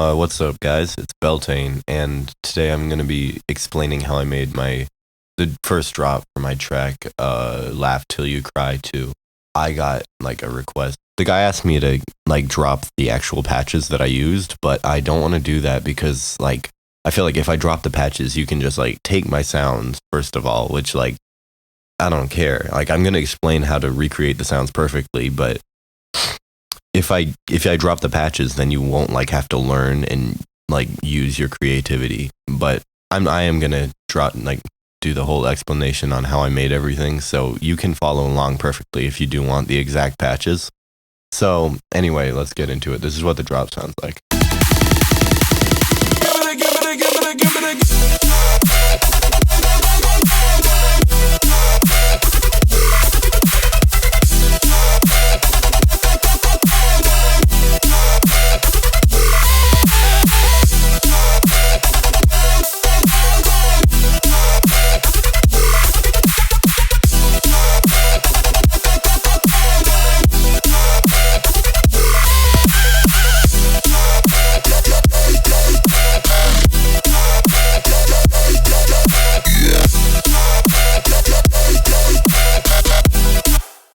What's up, guys? It's Beltane, and today I'm gonna be explaining how I made the first drop for my track, "Laugh Till You Cry" 2. I got like a request. The guy asked me to like drop the actual patches that I used, but I don't want to do that because like I feel like if I drop the patches, you can just like take my sounds first of all, which like I don't care. Like I'm gonna explain how to recreate the sounds perfectly, but if I drop the patches, then you won't like have to learn and like use your creativity. But I am gonna do the whole explanation on how I made everything, so you can follow along perfectly if you do want the exact patches. So anyway, let's get into it. This is what the drop sounds like.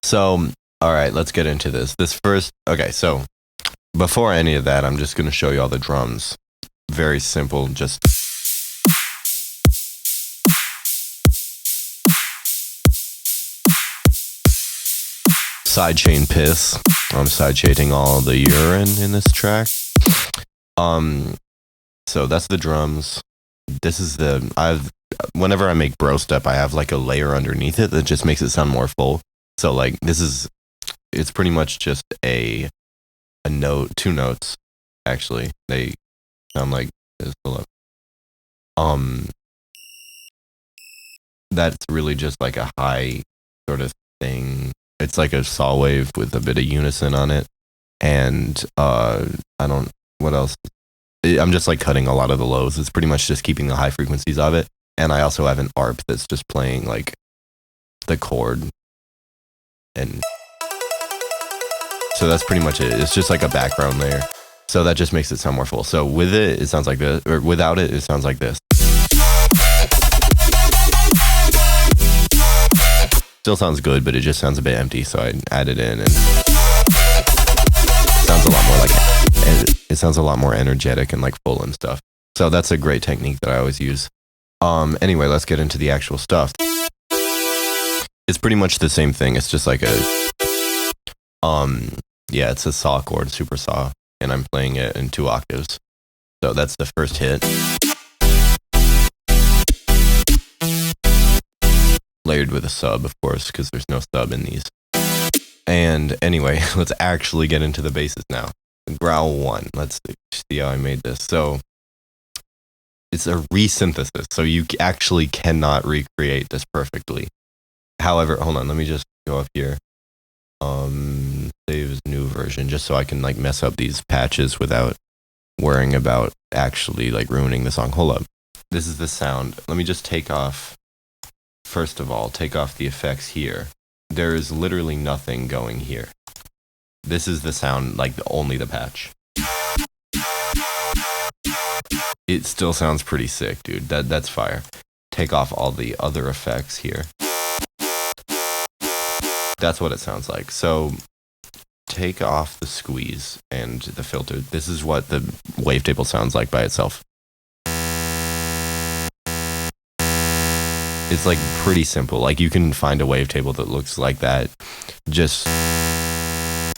So, alright, let's get into this. Okay, so before any of that, I'm just going to show you all the drums. Very simple, just sidechain piss. I'm sidechaining all the urine in this track. So that's the drums. This is whenever I make BROSTEP, I have like a layer underneath it that just makes it sound more full. So like it's pretty much just a note, two notes actually. They sound like this. Hold up. That's really just like a high sort of thing. It's like a saw wave with a bit of unison on it. And what else? I'm just like cutting a lot of the lows. It's pretty much just keeping the high frequencies of it. And I also have an ARP that's just playing like the chord. And so that's pretty much it. It's just like a background layer. So that just makes it sound more full. So with it sounds like this, or without it sounds like this. Still sounds good, but it just sounds a bit empty, so I added in and it sounds a lot more energetic and like full and stuff. So that's a great technique that I always use. Anyway, let's get into the actual stuff. It's pretty much the same thing. It's just like it's a saw chord, super saw, and I'm playing it in 2 octaves. So that's the first hit. Layered with a sub, of course, because there's no sub in these. And anyway, let's actually get into the basses now. Growl 1. Let's see how I made this. So it's a resynthesis, so you actually cannot recreate this perfectly. However, hold on, let me just go up here. Save as new version, just so I can like mess up these patches without worrying about actually like ruining the song. Hold up. This is the sound. Let me just first of all, take off the effects here. There is literally nothing going here. This is the sound, like only the patch. It still sounds pretty sick, dude. That's fire. Take off all the other effects here. That's what it sounds like. So take off the squeeze and the filter. This is what the wavetable sounds like by itself. It's like pretty simple. Like you can find a wavetable that looks like that. Just, I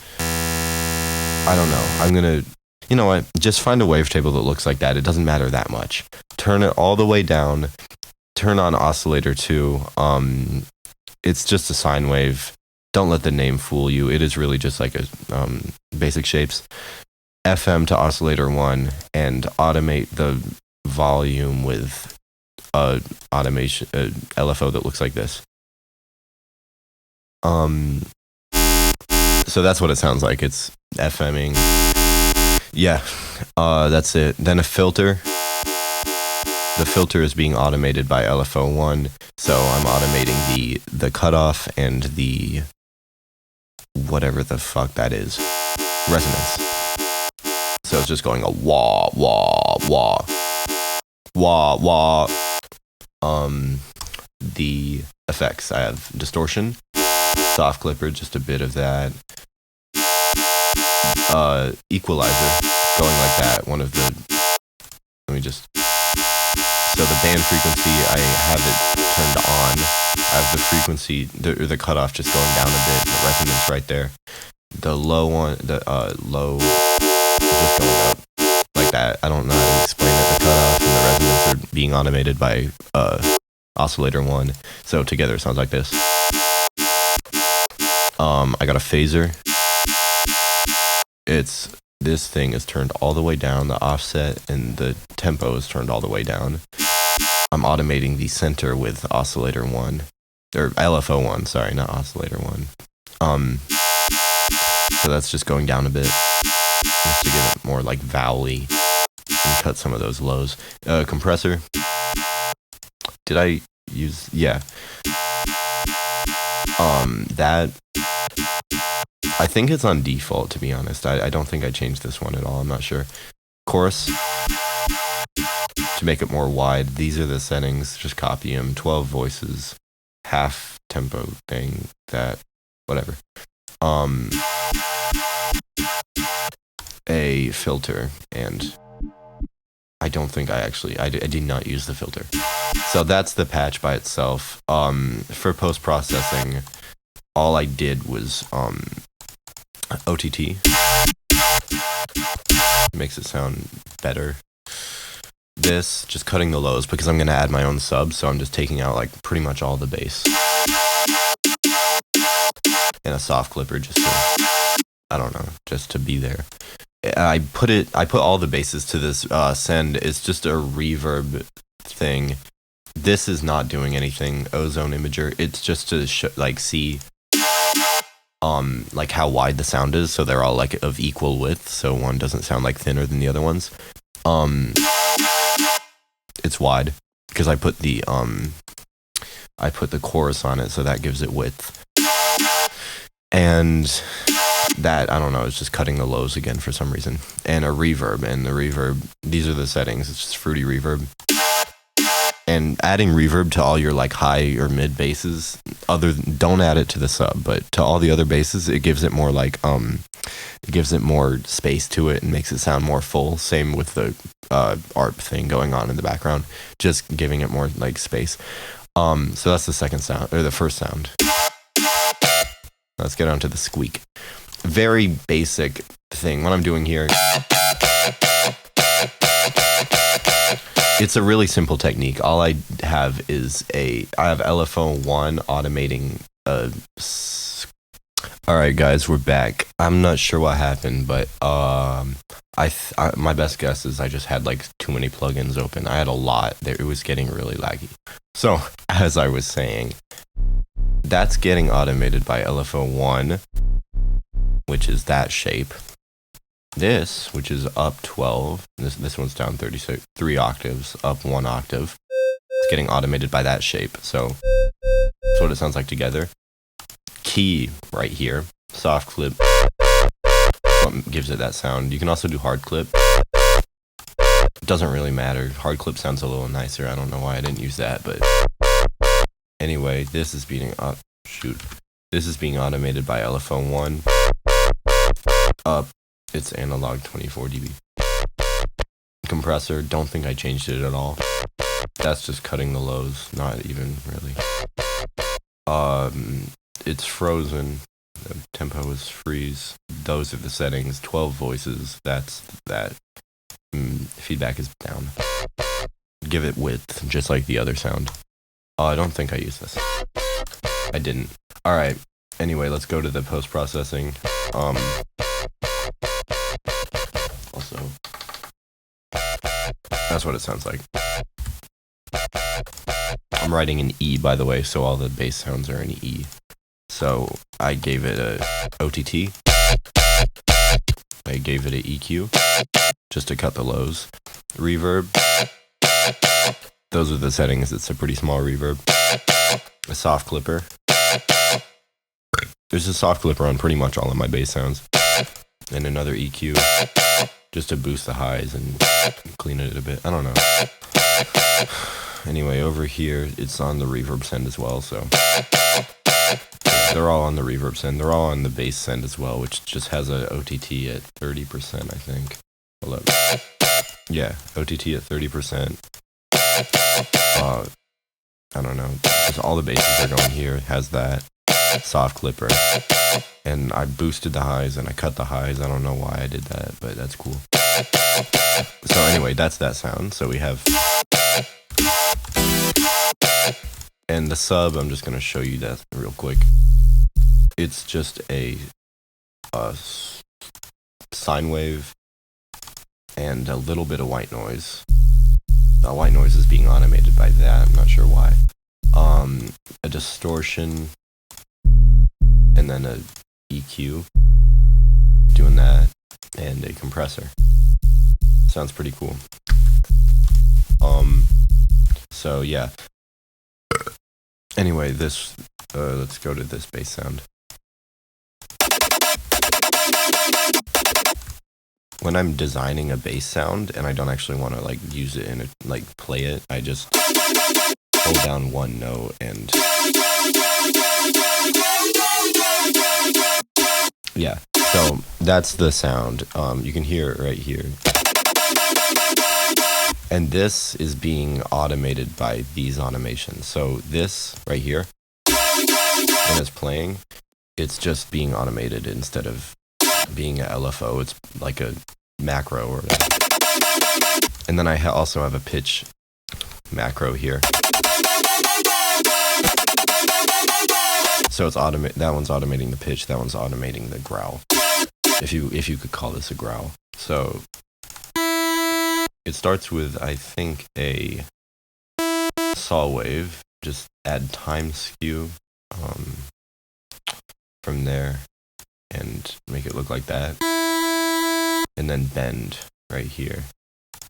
don't know. You know what? Just find a wavetable that looks like that. It doesn't matter that much. Turn it all the way down. Turn on oscillator 2. It's just a sine wave. Don't let the name fool you. It is really just like a basic shapes. FM to oscillator 1 and automate the volume with automation LFO that looks like this. So that's what it sounds like. It's FMing. Yeah, that's it. Then a filter. The filter is being automated by LFO1, so I'm automating the cutoff and the whatever the fuck that is. Resonance. So it's just going a wah, wah, wah, wah, wah. The effects, I have distortion, soft clipper, just a bit of that. Equalizer, going like that. Let me just, so the band frequency, I have it turned on. I have the frequency, the cutoff just going down a bit, the resonance right there. The low one, low, just going up like that. I don't know how to explain it. The cutoff and the resonance are being automated by oscillator 1. So together it sounds like this. I got a phaser. This thing is turned all the way down, the offset and the tempo is turned all the way down. I'm automating the center with oscillator 1, or LFO 1, sorry, not oscillator 1. So that's just going down a bit, just to give it more like vowel-y and cut some of those lows. Compressor. Did I use, yeah. That, I think it's on default, to be honest. I don't think I changed this one at all, I'm not sure. Chorus, to make it more wide, these are the settings, just copy them. 12 voices, half tempo thing, that, whatever. A filter, and I don't think I did not use the filter. So that's the patch by itself. For post-processing, all I did was OTT. Makes it sound better. This, just cutting the lows, because I'm going to add my own sub, so I'm just taking out like pretty much all the bass. And a soft clipper just to, I don't know, just to be there. I put all the basses to this send. It's just a reverb thing. This is not doing anything, Ozone Imager. It's just to see like how wide the sound is, so they're all like of equal width, so one doesn't sound like thinner than the other ones. It's wide because I put the chorus on it, so that gives it width. And that, I don't know, it's just cutting the lows again for some reason. And a reverb, and the reverb, these are the settings, it's just fruity reverb. And adding reverb to all your like high or mid basses, don't add it to the sub, but to all the other basses, it gives it more like, it gives it more space to it and makes it sound more full. Same with the ARP thing going on in the background, just giving it more like space. So that's the second sound, or the first sound. Let's get on to the squeak. Very basic thing. What I'm doing here, it's a really simple technique. All I have is I have LFO 1 automating Alright guys, we're back. I'm not sure what happened, but my best guess is I just had like too many plugins open. I had a lot. It was getting really laggy. So, as I was saying, that's getting automated by LFO 1, which is that shape. This, which is up 12, this one's down 3 octaves, up 1 octave. It's getting automated by that shape, so that's what it sounds like together. Key right here, soft clip, gives it that sound. You can also do hard clip. It doesn't really matter. Hard clip sounds a little nicer. I don't know why I didn't use that, but anyway, this is being automated by LFO 1. Up, it's analog 24 dB. Compressor, don't think I changed it at all. That's just cutting the lows, not even really. It's frozen. The tempo is freeze. Those are the settings. 12 voices. That's that. Feedback is down. Give it width, just like the other sound. I don't think I used this. I didn't. Alright. Anyway, let's go to the post-processing. Also, that's what it sounds like. I'm writing an E, by the way, so all the bass sounds are in E. So I gave it a OTT. I gave it an EQ, just to cut the lows. Reverb. Those are the settings. It's a pretty small reverb. A soft clipper. There's a soft clipper on pretty much all of my bass sounds. and another EQ just to boost the highs and clean it a bit. I don't know. Anyway, over here, it's on the reverb send as well, so they're all on the reverb send. They're all on the bass send as well, which just has a OTT at 30%, I think. Hold up. Yeah, OTT at 30%. I don't know. Just all the basses are going here. It has that soft clipper. And I boosted the highs and I cut the highs. I don't know why I did that, but that's cool. So anyway, that's that sound. So we have... And the sub, I'm just going to show you that real quick. It's just a sine wave and a little bit of white noise. White noise is being automated by that. I'm not sure why. A distortion and then a EQ doing that, and a compressor. Sounds pretty cool. So yeah. Anyway, this let's go to this bass sound. When I'm designing a bass sound and I don't actually want to like use it and like play it, I just hold down one note and yeah. So that's the sound. You can hear it right here. And this is being automated by these automations. So this right here, when it's playing, it's just being automated instead of being a LFO. It's like a macro or whatever. And then I also have a pitch macro here. So it's that one's automating the pitch, that one's automating the growl. If you could call this a growl. So it starts with, I think, a saw wave. Just add time skew from there and make it look like that. And then bend right here.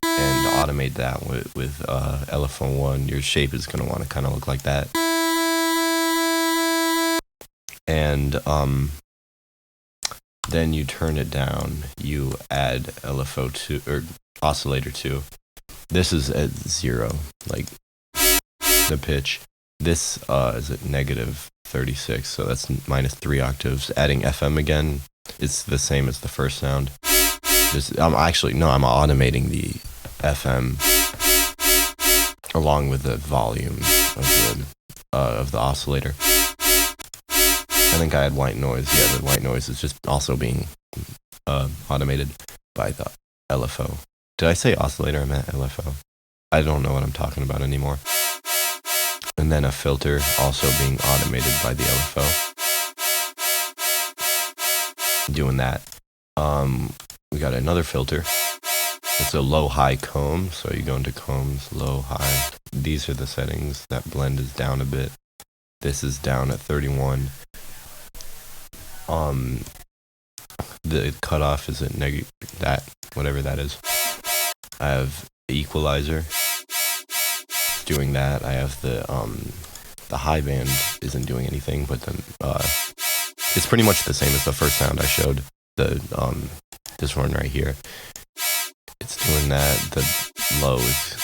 And automate that with LFO 1. Your shape is going to want to kind of look like that. And then you turn it down. You add LFO 2 or oscillator 2. This is at 0, like the pitch. This is at negative 36, so that's minus 3 octaves. Adding FM again, it's the same as the first sound. I'm automating the FM along with the volume of the oscillator. I think I had white noise. Yeah, the white noise is just also being automated by the LFO. Did I say oscillator? I meant LFO. I don't know what I'm talking about anymore. And then a filter also being automated by the LFO. Doing that. We got another filter. It's a low-high comb. So you go into combs, low, high. These are the settings. That blend is down a bit. This is down at 31. The cutoff is at negative, that, whatever that is. I have the equalizer doing that. I have the high band isn't doing anything, but then it's pretty much the same as the first sound I showed. The this one right here, it's doing that. The low is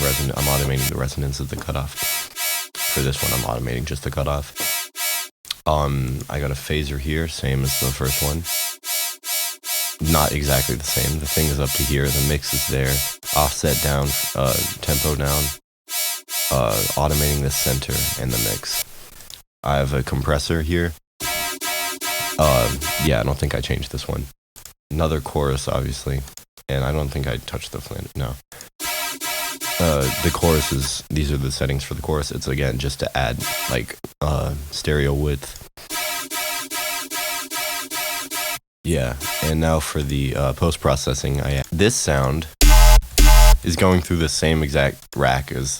I'm automating the resonance of the cutoff. For this one, I'm automating just the cutoff. I got a phaser here, same as the first one. Not exactly the same. The thing is up to here. The mix is there. Offset down, tempo down. Automating the center and the mix. I have a compressor here. Yeah, I don't think I changed this one. Another chorus, obviously. And I don't think I touched the flange. No. The chorus is, these are the settings for the chorus. It's again just to add like stereo width. Yeah, and now for the post-processing, this sound is going through the same exact rack as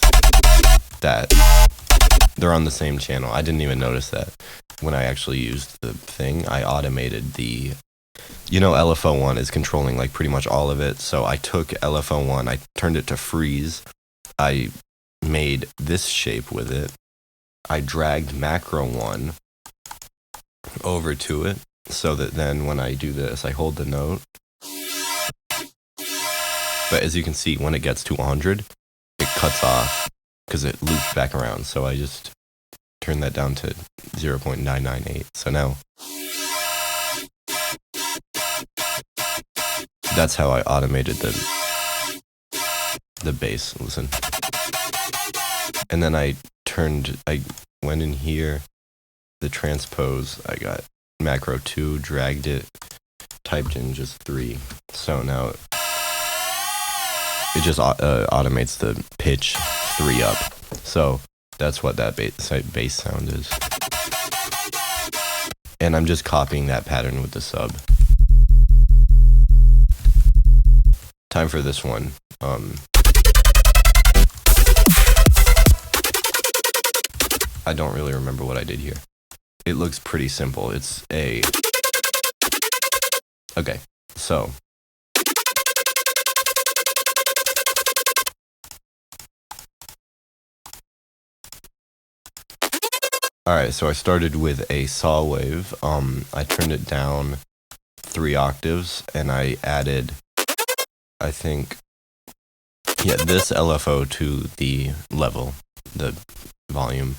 that. They're on the same channel. I didn't even notice that when I actually used the thing. I automated the, LFO 1 is controlling like pretty much all of it. So I took LFO 1, I turned it to freeze. I made this shape with it. I dragged macro 1 over to it so that then when I do this, I hold the note. But as you can see, when it gets to 100, it cuts off because it loops back around. So I just turn that down to 0.998. So now that's how I automated the bass. Listen. And then I went in here, the transpose, I got macro 2, dragged it, typed in just 3. So now it just automates the pitch 3 up. So that's what that bass sound is. And I'm just copying that pattern with the sub. Time for this one. I don't really remember what I did here. It looks pretty simple. It's a... Okay, so... Alright, so I started with a saw wave. I turned it down 3 octaves, and I added, I think, yeah, this LFO to the level, the volume.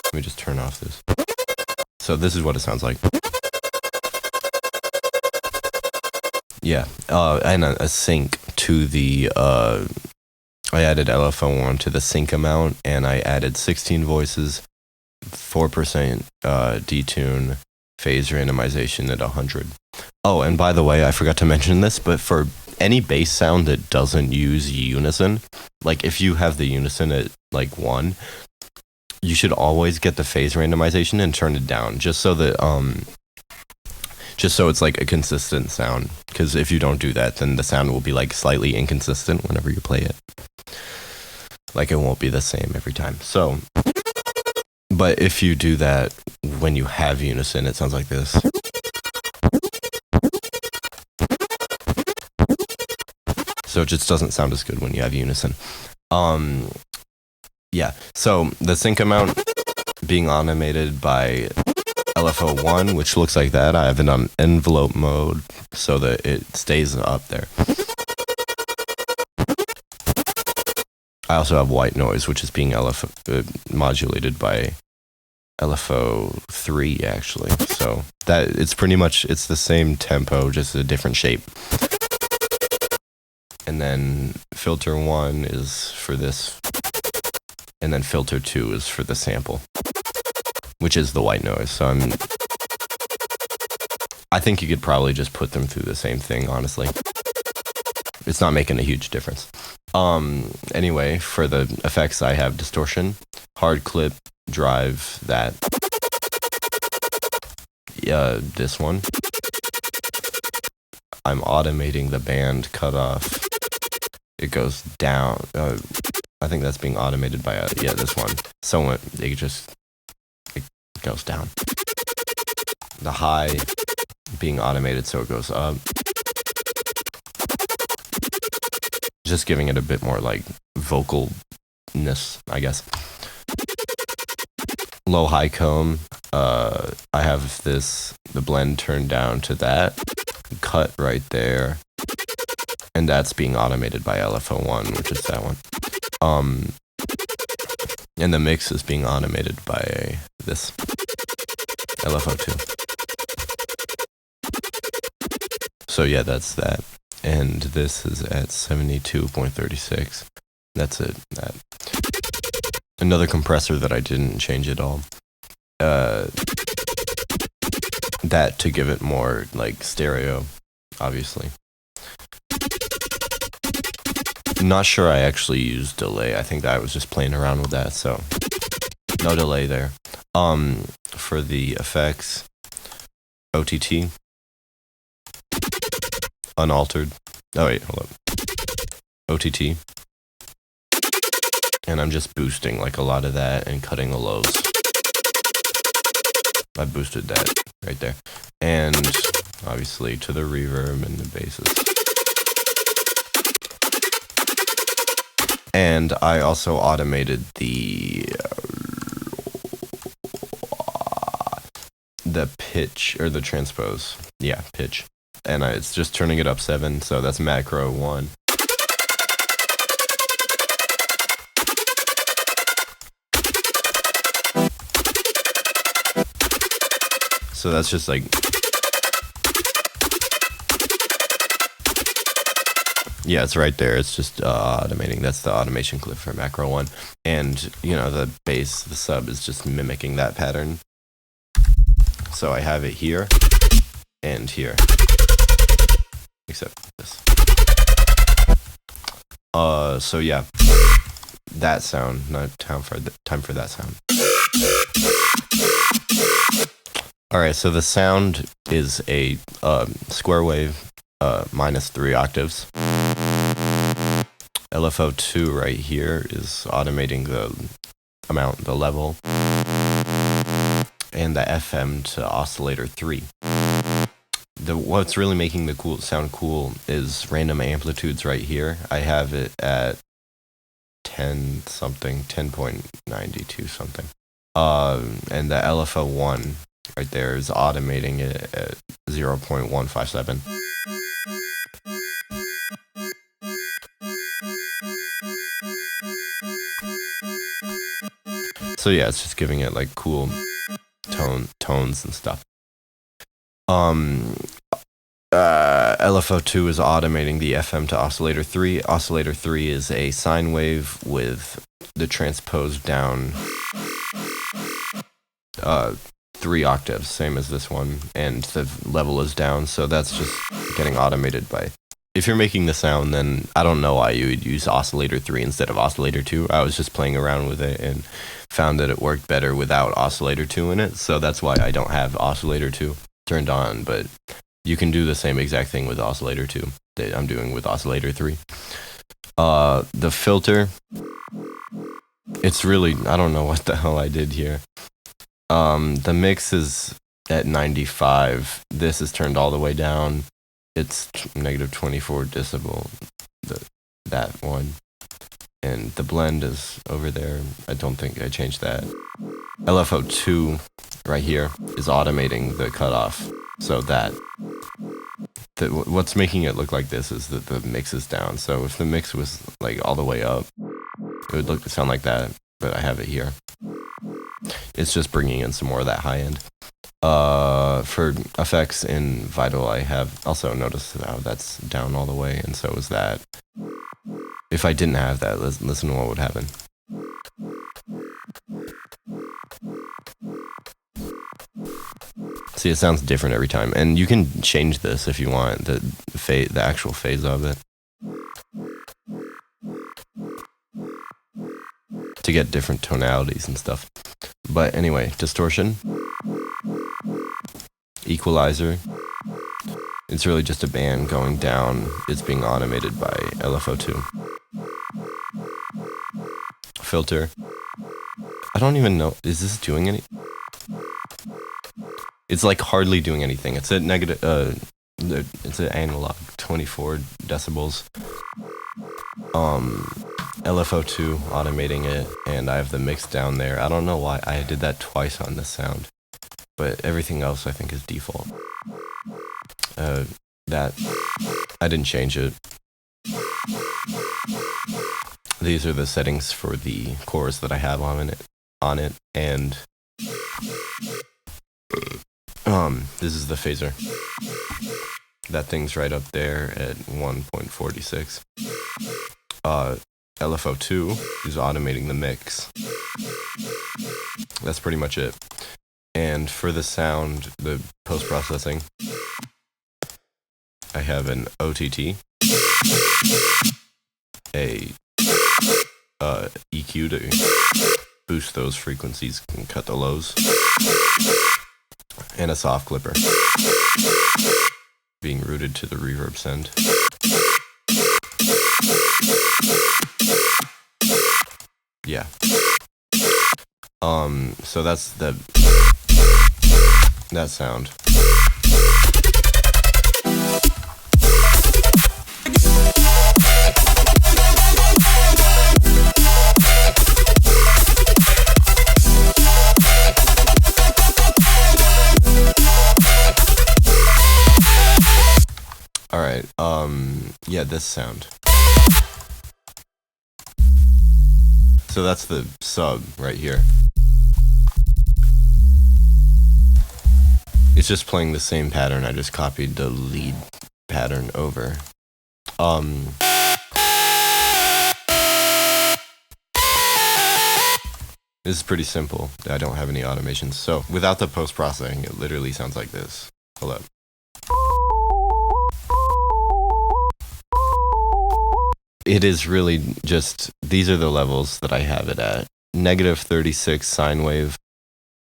Let me just turn off this. So this is what it sounds like. Yeah, and a sync to the, I added LFO1 to the sync amount, and I added 16 voices, 4% detune, phase randomization at 100. Oh, and by the way, I forgot to mention this, but for any bass sound that doesn't use unison, like if you have the unison at like 1, you should always get the phase randomization and turn it down, just so that just so it's like a consistent sound. Because if you don't do that, then the sound will be like slightly inconsistent whenever you play it. Like it won't be the same every time. So, but if you do that when you have unison, it sounds like this. So it just doesn't sound as good when you have unison. Yeah, so the sync amount being automated by LFO1, which looks like that. I have it on envelope mode so that it stays up there. I also have white noise, which is being modulated by LFO3 actually. So that it's pretty much, it's the same tempo, just a different shape. And then filter 1 is for this, and then filter 2 is for the sample, which is the white noise. So I think you could probably just put them through the same thing, honestly. It's not making a huge difference. Anyway, for the effects, I have distortion, hard clip, drive, that. This one. I'm automating the band cutoff. It goes down. I think that's being automated by this one. So it goes down. The high being automated, so it goes up. Just giving it a bit more like vocalness, I guess. Low high comb. I have the blend turned down to that. Cut right there. And that's being automated by LFO1, which is that one. And the mix is being automated by this LFO2. So yeah, that's that. And this is at 72.36. That's it. That. Another compressor that I didn't change at all. That to give it more like stereo, obviously. Not sure I actually used delay. I think that I was just playing around with that, so no delay there. For the effects, OTT, unaltered. Oh wait, hold up. OTT. And I'm just boosting like a lot of that and cutting the lows. I boosted that right there. And obviously to the reverb and the basses. And I also automated the pitch, or the transpose. Yeah, pitch. And it's just turning it up 7, so that's macro 1. So that's just like, yeah, it's right there. It's just automating. That's the automation clip for macro 1. And, you know, the bass, the sub is just mimicking that pattern. So I have it here and here, except this. So yeah, that sound, not time for that sound. Alright, so the sound is a square wave, -3 octaves. LFO2 right here is automating the amount, the level, and the FM to oscillator 3. What's really making the sound cool is random amplitudes right here. I have it at 10 something, 10.92 something. And the LFO1 right there is automating it at 0.157. So yeah, it's just giving it like cool tones and stuff. LFO2 is automating the FM to oscillator 3. Oscillator 3 is a sine wave with the transpose down 3 octaves, same as this one, and the level is down, so that's just getting automated by... If you're making the sound, then I don't know why you would use oscillator 3 instead of oscillator 2. I was just playing around with it and found that it worked better without oscillator 2 in it, so that's why I don't have oscillator 2 turned on, but you can do the same exact thing with oscillator 2 that I'm doing with oscillator 3. The filter, it's really, I don't know what the hell I did here. The mix is at 95. This is turned all the way down. It's -24 decibel, that one. And the blend is over there. I don't think I changed that. LFO2 right here is automating the cutoff. So what's making it look like this is that the mix is down. So if the mix was like all the way up, it would sound like that, but I have it here. It's just bringing in some more of that high end. For effects in Vital, I have also noticed how that's down all the way, and so is that. If I didn't have that, listen to what would happen. See, it sounds different every time, and you can change this if you want, the actual phase of it, to get different tonalities and stuff. But anyway, distortion, equalizer, it's really just a band going down. It's being automated by LFO2. Filter, I don't even know, is this doing any? It's like hardly doing anything. It's at negative, it's an analog 24 decibels. LFO2 automating it, and I have the mix down there. I don't know why I did that twice on this sound, but everything else I think is default. That I didn't change it. These are the settings for the chorus that I have on it, and this is the phaser. That thing's right up there at 1.46. LFO2 is automating the mix. That's pretty much it. And for the sound, the post-processing, I have an OTT, a EQ to boost those frequencies and cut the lows, and a soft clipper being routed to the reverb send. Yeah. So that's that sound. right. Yeah, this sound. So that's the sub right here. It's just playing the same pattern. I just copied the lead pattern over. This is pretty simple. I don't have any automations. So without the post-processing, it literally sounds like this. Hold up. It is really just, these are the levels that I have it at. -36 sine wave,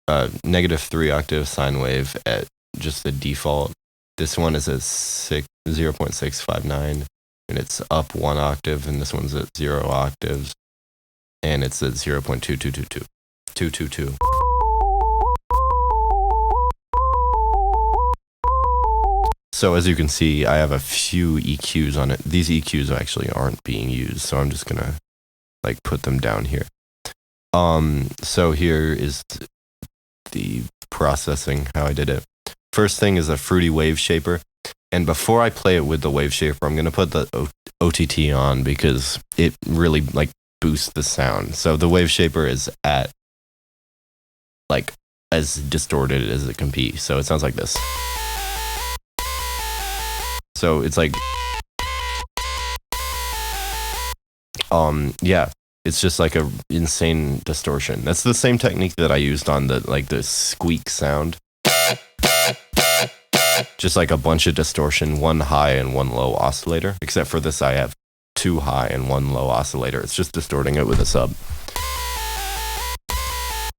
-3 octave sine wave at just the default. This one is at 0.659, and it's up 1 octave, and this one's at 0 octaves, and it's at 0.222. So as you can see, I have a few EQs on it. These EQs actually aren't being used, so I'm just gonna like put them down here. So here is the processing, how I did it. First thing is a fruity wave shaper, and before I play it with the wave shaper, I'm gonna put the OTT on because it really like boosts the sound. So the wave shaper is at like as distorted as it can be, so it sounds like this. So it's like, yeah, it's just like a insane distortion. That's the same technique that I used on the squeak sound. Just like a bunch of distortion, one high and one low oscillator. Except for this, I have 2 high and 1 low oscillator. It's just distorting it with a sub.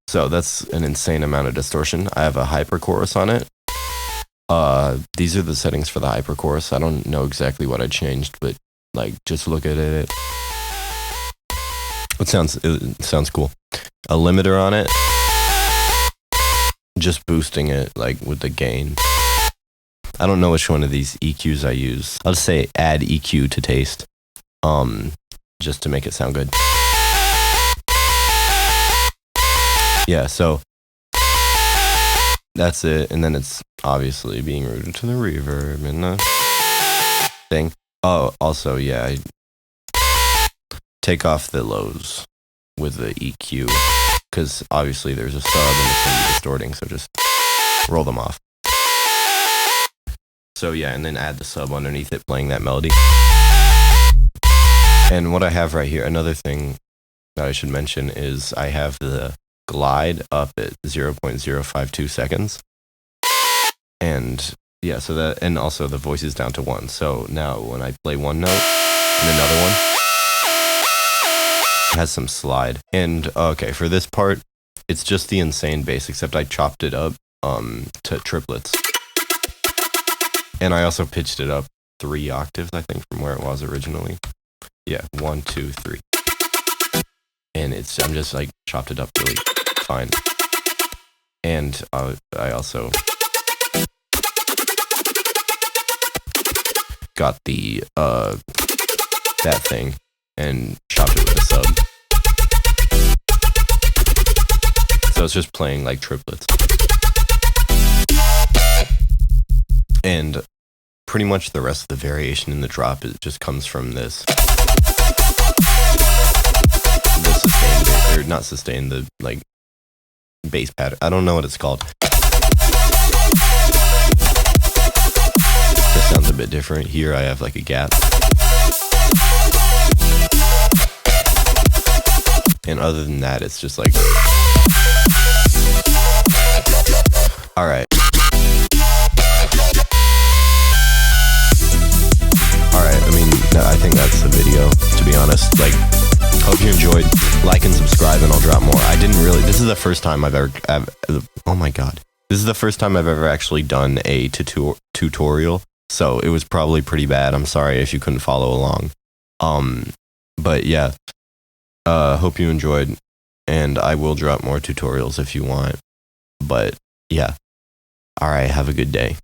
So that's an insane amount of distortion. I have a hyperchorus on it. These are the settings for the hyperchorus. I don't know exactly what I changed, but like just look at it. It sounds cool. A limiter on it. Just boosting it like with the gain. I don't know which one of these EQs I use. I'll just say add EQ to taste. Just to make it sound good. Yeah, so that's it, and then it's obviously being routed to the reverb and the thing. Oh, also, yeah, I take off the lows with the EQ, because obviously there's a sub and it's going to be distorting, so just roll them off. So yeah, and then add the sub underneath it playing that melody. And what I have right here, another thing that I should mention is I have the glide up at 0.052 seconds. And yeah, so that, and also the voice is down to 1. So now when I play one note and another one, it has some slide. And okay, for this part, it's just the insane bass, except I chopped it up to triplets. And I also pitched it up 3 octaves, I think, from where it was originally. Yeah, 1, 2, 3. And I'm just like chopped it up really fine. And I also got the that thing and chopped it with a sub. So it's just playing like triplets. And pretty much the rest of the variation in the drop just comes from this. The sustain, or not sustain, the like bass pattern. I don't know what it's called. This sounds a bit different. Here I have like a gap. And other than that, it's just like, all right. I mean, I think that's the video, to be honest. Like, hope you enjoyed. Like and subscribe, and I'll drop more. I didn't really, this is the first time I've ever, oh my god. This is the first time I've ever actually done a tutorial, so it was probably pretty bad. I'm sorry if you couldn't follow along. But yeah, hope you enjoyed, and I will drop more tutorials if you want. But yeah, alright, have a good day.